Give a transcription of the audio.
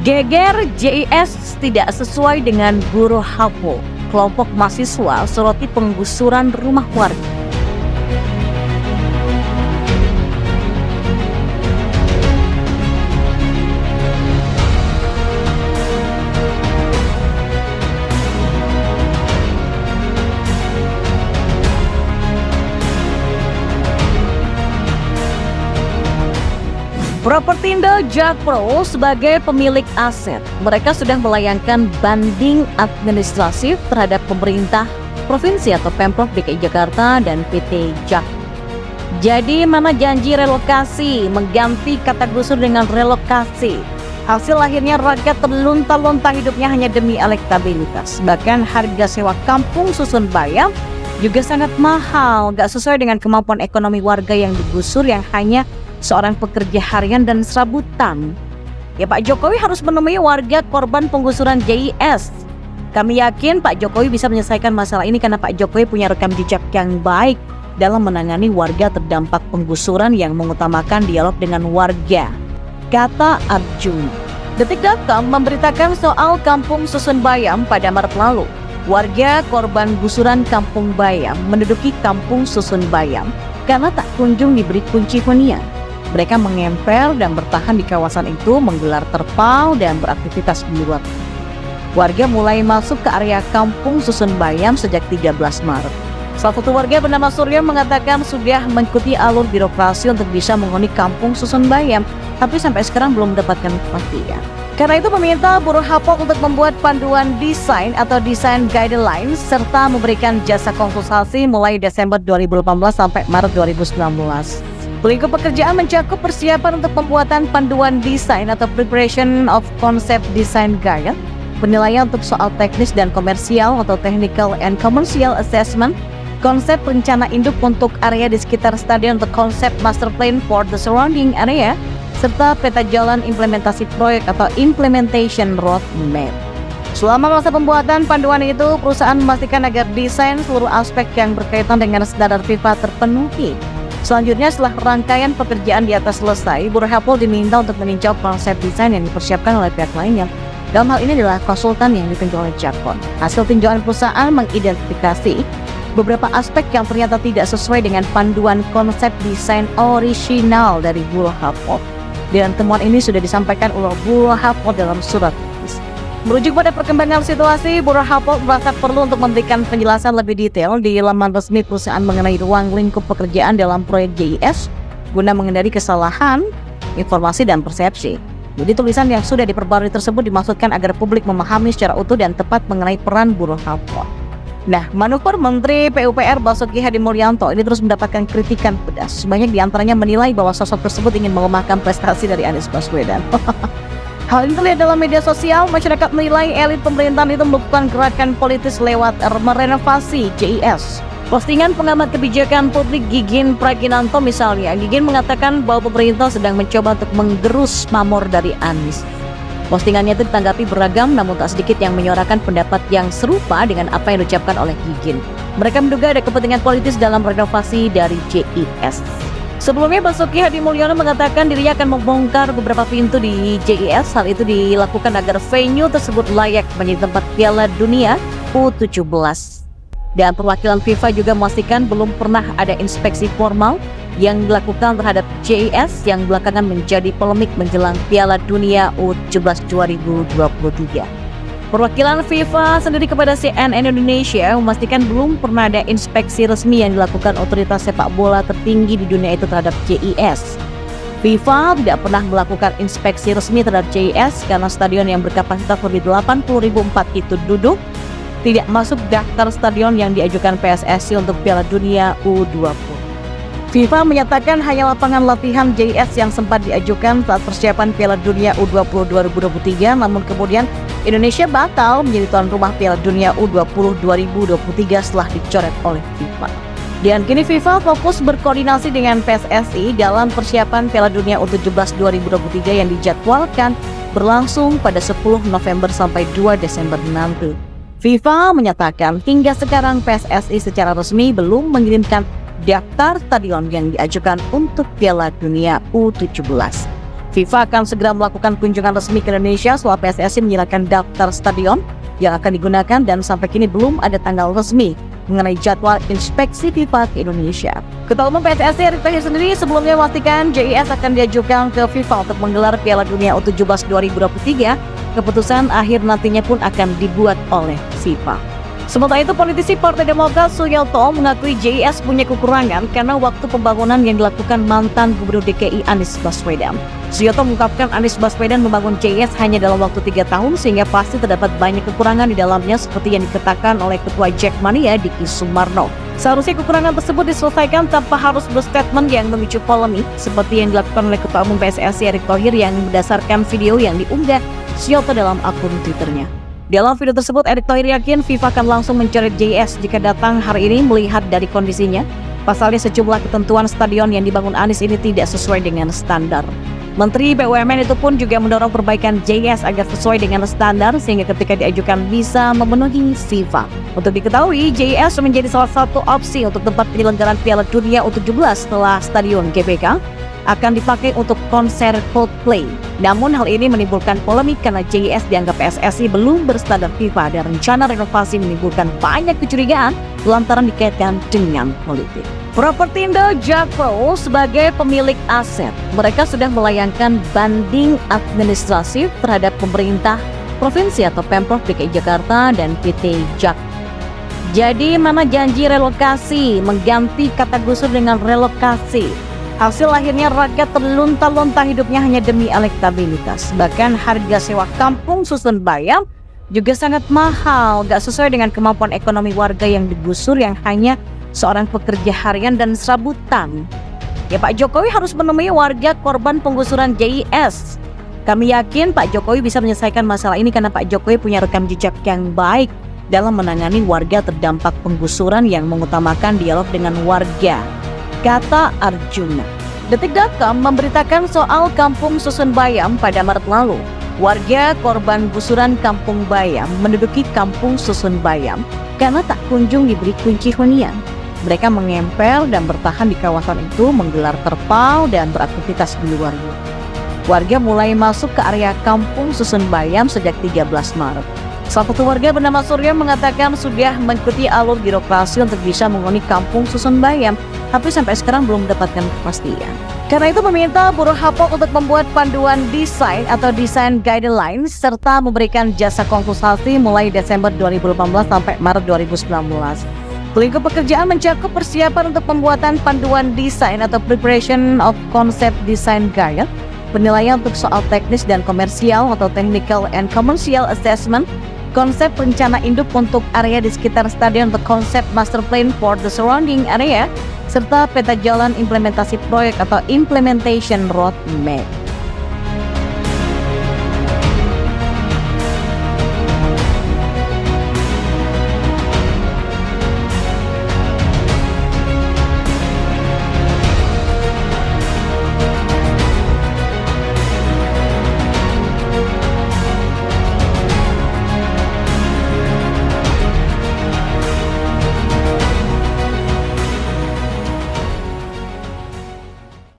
Geger JIS tidak sesuai dengan buruh HAPO. Kelompok mahasiswa soroti penggusuran rumah warga. Propertindo Jakpro sebagai pemilik aset, mereka sudah melayangkan banding administratif terhadap pemerintah provinsi atau Pemprov DKI Jakarta dan PT Jak. Jadi mana janji relokasi mengganti kata gusur dengan relokasi? Hasil akhirnya rakyat terlunta-lunta hidupnya hanya demi elektabilitas. Bahkan harga sewa kampung susun bayam juga sangat mahal, gak sesuai dengan kemampuan ekonomi warga yang digusur yang hanya seorang pekerja harian dan serabutan. Ya, Pak Jokowi harus menemui warga korban penggusuran JIS. Kami yakin Pak Jokowi bisa menyelesaikan masalah ini karena Pak Jokowi punya rekam jejak yang baik dalam menangani warga terdampak penggusuran yang mengutamakan dialog dengan warga, kata Arjuna. Detik.com memberitakan soal kampung susun bayam pada Maret lalu. Warga korban gusuran kampung bayam menduduki kampung susun bayam karena tak kunjung diberi kunci hunian. Mereka mengemper dan bertahan di kawasan itu, menggelar terpal dan beraktivitas di luar. Warga mulai masuk ke area kampung susun bayam sejak 13 Maret. Salah satu warga bernama Suryo mengatakan sudah mengikuti alur birokrasi untuk bisa menghuni kampung susun bayam, tapi sampai sekarang belum mendapatkan kepastian. Karena itu meminta buruh HAPO untuk membuat panduan desain atau desain guidelines serta memberikan jasa konsultasi mulai Desember 2018 sampai Maret 2019. Lingkup pekerjaan mencakup persiapan untuk pembuatan panduan desain atau preparation of concept design guide, penilaian untuk soal teknis dan komersial atau technical and commercial assessment, konsep rencana induk untuk area di sekitar stadion untuk konsep master plan for the surrounding area, serta peta jalan implementasi proyek atau implementation roadmap. Selama masa pembuatan panduan itu, perusahaan memastikan agar desain seluruh aspek yang berkaitan dengan standar FIFA terpenuhi. Selanjutnya, setelah rangkaian pekerjaan di atas selesai, buruh HAPO diminta untuk meninjau konsep desain yang dipersiapkan oleh pihak lainnya. Dalam hal ini adalah konsultan yang ditunjuk oleh Jakpro. Hasil tinjauan perusahaan mengidentifikasi beberapa aspek yang ternyata tidak sesuai dengan panduan konsep desain orisinal dari buruh HAPO. Dan temuan ini sudah disampaikan oleh buruh HAPO dalam surat. Merujuk pada perkembangan situasi, buruh HAPO merasa perlu untuk memberikan penjelasan lebih detail di laman resmi perusahaan mengenai ruang lingkup pekerjaan dalam proyek JIS guna menghindari kesalahan, informasi, dan persepsi. Jadi tulisan yang sudah diperbarui tersebut dimaksudkan agar publik memahami secara utuh dan tepat mengenai peran buruh HAPO. Nah, manuver Menteri PUPR Basuki Hadimulyanto ini terus mendapatkan kritikan pedas. Banyak diantaranya menilai bahwa sosok tersebut ingin melemahkan prestasi dari Anies Baswedan. Hal ini terlihat dalam media sosial. Masyarakat menilai elit pemerintahan itu melakukan gerakan politis lewat merenovasi JIS. Postingan pengamat kebijakan publik Gigin Praginanto misalnya, Gigin mengatakan bahwa pemerintah sedang mencoba untuk menggerus pamor dari Anies. Postingannya itu ditanggapi beragam, namun tak sedikit yang menyuarakan pendapat yang serupa dengan apa yang diucapkan oleh Gigin. Mereka menduga ada kepentingan politis dalam renovasi dari JIS. Sebelumnya, Basuki Hadimulyono mengatakan dirinya akan membongkar beberapa pintu di JIS. Hal itu dilakukan agar venue tersebut layak menjadi tempat Piala Dunia U17. Dan perwakilan FIFA juga memastikan belum pernah ada inspeksi formal yang dilakukan terhadap JIS yang belakangan menjadi polemik menjelang Piala Dunia U17 2023. Perwakilan FIFA sendiri kepada CNN Indonesia memastikan belum pernah ada inspeksi resmi yang dilakukan otoritas sepak bola tertinggi di dunia itu terhadap JIS. FIFA tidak pernah melakukan inspeksi resmi terhadap JIS karena stadion yang berkapasitas lebih 80.004 itu duduk tidak masuk daftar stadion yang diajukan PSSI untuk Piala Dunia U20. FIFA menyatakan hanya lapangan latihan JIS yang sempat diajukan saat persiapan Piala Dunia U20 2023, namun kemudian Indonesia batal menjadi tuan rumah Piala Dunia U20 2023 setelah dicoret oleh FIFA. Dan kini FIFA fokus berkoordinasi dengan PSSI dalam persiapan Piala Dunia U17 2023 yang dijadwalkan berlangsung pada 10 November sampai 2 Desember nanti. FIFA menyatakan hingga sekarang PSSI secara resmi belum mengirimkan daftar stadion yang diajukan untuk Piala Dunia U17. FIFA akan segera melakukan kunjungan resmi ke Indonesia setelah PSSI menyerahkan daftar stadion yang akan digunakan dan sampai kini belum ada tanggal resmi mengenai jadwal inspeksi FIFA ke Indonesia. Ketua Umum PSSI Erick Thohir sendiri sebelumnya memastikan JIS akan diajukan ke FIFA untuk menggelar Piala Dunia U17 2023. Keputusan akhir nantinya pun akan dibuat oleh FIFA. Sementara itu, politisi Partai Demokrat Suyoto mengakui JIS punya kekurangan karena waktu pembangunan yang dilakukan mantan Gubernur DKI Anies Baswedan. Suyoto mengungkapkan Anies Baswedan membangun JIS hanya dalam waktu 3 tahun sehingga pasti terdapat banyak kekurangan di dalamnya seperti yang dikatakan oleh Ketua Jackmania Diki Sumarno. Seharusnya kekurangan tersebut diselesaikan tanpa harus berstatement yang memicu polemik seperti yang dilakukan oleh Ketua Umum PSSI Erick Thohir yang berdasarkan video yang diunggah Suyoto dalam akun Twitternya. Dalam video tersebut, Erick Thohir yakin FIFA akan langsung mencoret JIS jika datang hari ini melihat dari kondisinya. Pasalnya sejumlah ketentuan stadion yang dibangun Anies ini tidak sesuai dengan standar. Menteri BUMN itu pun juga mendorong perbaikan JIS agar sesuai dengan standar sehingga ketika diajukan bisa memenuhi FIFA. Untuk diketahui, JIS menjadi salah satu opsi untuk tempat penyelenggaraan Piala Dunia U17 setelah Stadion GBK akan dipakai untuk konser Coldplay. Namun hal ini menimbulkan polemik karena JIS dianggap PSSI belum berstandar FIFA dan rencana renovasi menimbulkan banyak kecurigaan lantaran dikaitkan dengan politik. Propertindo Jakpro sebagai pemilik aset, mereka sudah melayangkan banding administratif terhadap pemerintah provinsi atau Pemprov DKI Jakarta dan PT Jak. Jadi mana janji relokasi mengganti kata gusur dengan relokasi? Hasil akhirnya rakyat terlunta-lunta hidupnya hanya demi elektabilitas. Bahkan harga sewa kampung susun bayam juga sangat mahal, gak sesuai dengan kemampuan ekonomi warga yang digusur yang hanya seorang pekerja harian dan serabutan. Ya, Pak Jokowi harus menemui warga korban penggusuran JIS. Kami yakin Pak Jokowi bisa menyelesaikan masalah ini karena Pak Jokowi punya rekam jejak yang baik dalam menangani warga terdampak penggusuran yang mengutamakan dialog dengan warga, kata Arjuna. Detik.com memberitakan soal Kampung Susun Bayam pada Maret lalu. Warga korban gusuran Kampung Bayam menduduki Kampung Susun Bayam karena tak kunjung diberi kunci hunian. Mereka mengempel dan bertahan di kawasan itu, menggelar terpal dan beraktivitas di luarnya. Warga mulai masuk ke area Kampung Susun Bayam sejak 13 Maret. Salah satu warga bernama Surya mengatakan sudah mengikuti alur birokrasi untuk bisa menghuni Kampung Susun Bayam, tapi sampai sekarang belum mendapatkan kepastian. Karena itu meminta Bureau Hapok untuk membuat panduan desain atau desain guidelines serta memberikan jasa konsultasi mulai Desember 2018 sampai Maret 2019. Lingkup pekerjaan mencakup persiapan untuk pembuatan panduan desain atau preparation of concept design guide, penilaian untuk soal teknis dan komersial atau technical and commercial assessment, konsep rencana induk untuk area di sekitar stadion untuk konsep master plan for the surrounding area, serta peta jalan implementasi proyek atau implementation roadmap.